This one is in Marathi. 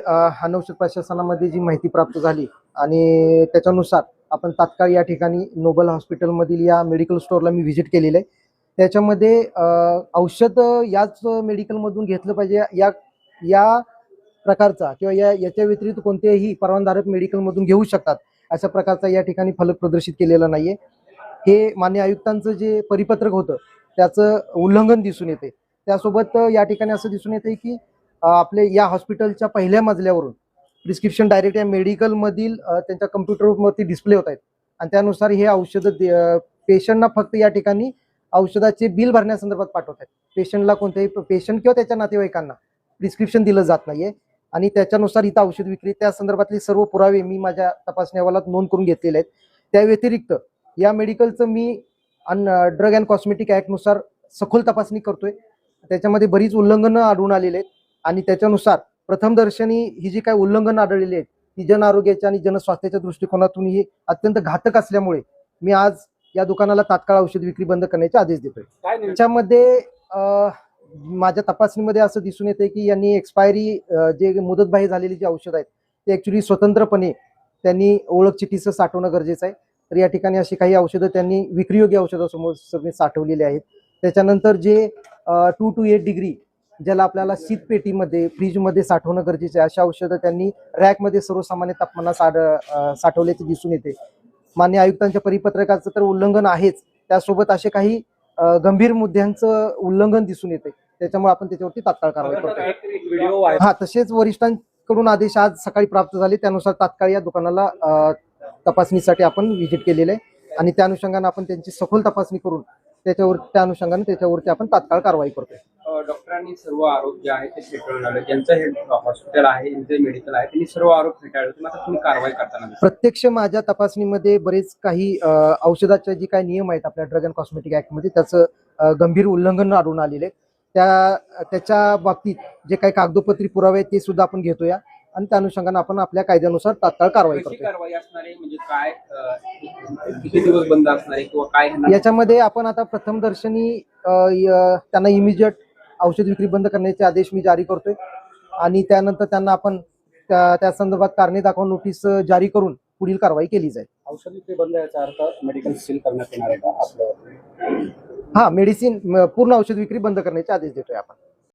अनौषध प्रशासनामध्ये जी माहिती प्राप्त झाली आणि त्याच्यानुसार आपण तात्काळ या ठिकाणी नोबल हॉस्पिटलमधील या मेडिकल स्टोअरला मी व्हिजिट केलेलं आहे. त्याच्यामध्ये औषध याच मेडिकलमधून घेतलं पाहिजे या या प्रकारचा किंवा याच्या व्यतिरिक्त कोणत्याही परवानाधारक मेडिकलमधून घेऊ शकतात अशा प्रकारचा या ठिकाणी फलक प्रदर्शित केलेला नाहीये. हे मान्य आयुक्तांचं जे परिपत्रक होतं त्याचं उल्लंघन दिसून येते. त्यासोबत या ठिकाणी असं दिसून येते की आपले या हॉस्पिटलच्या पहिल्या मजल्यावरून प्रिस्क्रिप्शन डायरेक्ट या मेडिकलमधील त्यांच्या कम्प्युटरवरती डिस्प्ले होत आहेत आणि त्यानुसार हे औषधं पेशंटना फक्त या ठिकाणी औषधाचे बिल भरण्यासंदर्भात पाठवत आहेत. पेशंटला कोणत्याही पेशंट किंवा त्याच्या नातेवाईकांना प्रिस्क्रिप्शन दिलं जात नाहीये आणि त्याच्यानुसार इथं औषध विक्री त्या संदर्भातले सर्व पुरावे मी माझ्या तपासणी अहवालात नोंद करून घेतलेले आहेत. त्या व्यतिरिक्त या मेडिकलचं मी ड्रग अँड कॉस्मेटिक ऍक्टनुसार सखोल तपासणी करतोय. त्याच्यामध्ये बरीच उल्लंघनं आढळून आलेले आहेत आणि त्याच्यानुसार प्रथमदर्शनी ही जी काही उल्लंघनं आढळलेली आहेत ती जन आरोग्याच्या आणि जनस्वास्थ्याच्या दृष्टिकोनातून ही अत्यंत घातक असल्यामुळे मी आज या दुकानाला तात्काळ औषध विक्री बंद करण्याचे आदेश देतोय. त्याच्यामध्ये माझ्या तपासणीमध्ये असं दिसून येते की यांनी एक्सपायरी जे मुदतबाह्य झालेली जी औषध आहेत ते ऍक्च्युली स्वतंत्रपणे त्यांनी ओळख चिठ्ठीसह साठवणं गरजेचं आहे. तर या ठिकाणी अशी काही औषधं त्यांनी विक्रीयोग्य औषधासमोर सगळे साठवलेली आहेत. त्याच्यानंतर जे 2 to 8 डिग्री ज्याला आपल्याला शीतपेटीमध्ये फ्रीजमध्ये साठवणं गरजेचं आहे अशा औषधं त्यांनी रॅकमध्ये सर्वसामान्य तापमानात साठवल्याचे दिसून येते. मान्य आयुक्तांच्या परिपत्रकाचं तर उल्लंघन आहेच, त्यासोबत असे काही गंभीर मुद्द्यांचं उल्लंघन दिसून येते. त्याच्यामुळे आपण त्याच्यावरती तात्काळ कारवाई करतो. हा, तसेच वरिष्ठांकडून आदेश आज सकाळी प्राप्त झाले त्यानुसार तात्काळ या दुकानाला तपासणीसाठी आपण व्हिजिट केलेलं आहे आणि त्या अनुषंगाने आपण त्यांची सखोल तपासणी करून त्या अनुषंगाने त्याच्यावरती आपण तात्काळ कारवाई करतोय. डॉक्टरांनी सर्व आरोप जे आहेत ते फेटाळून लावले. ज्यांचं हे हॉस्पिटल आहे, जे मेडिकल आहे, त्यांनी सर्व आरोप फेटाळले. आता तुम्ही कारवाई करताना प्रत्यक्ष माझ्या तपासणीमध्ये बरेच काही औषधाचे जे काही नियम आहेत आपल्या ड्रग अँड कॉस्मेटिक ऍक्ट मध्ये त्याचं गंभीर उल्लंघन आढळून आलेले. त्याच्या बाबतीत जे काही कागदोपत्री पुरावे आहेत ते सुद्धा आपण घेतोया आणि त्या अनुषंगाने आपण आपल्या कायद्यानुसार तात्काळ कारवाई करतो. कारवाई असणार आहे म्हणजे काय, किती दिवस बंद असणार आहे किंवा काय याच्यामध्ये आपण आता प्रथमदर्शनी त्यांना इमिजिएट औषध विक्री बंद करण्याचे आदेश मी जारी करतोय आणि त्यानंतर त्यांना आपण त्या संदर्भात कारणे दाखवा नोटीस जारी करून पुढील कारवाई केली जाईल. औषध विक्री बंद याचा अर्थ मेडिकल सील करण्यात येणार आहे का आपल्यावर? हा, मेडिसिन पूर्ण औषध विक्री बंद करण्याचे आदेश देतोय आपण.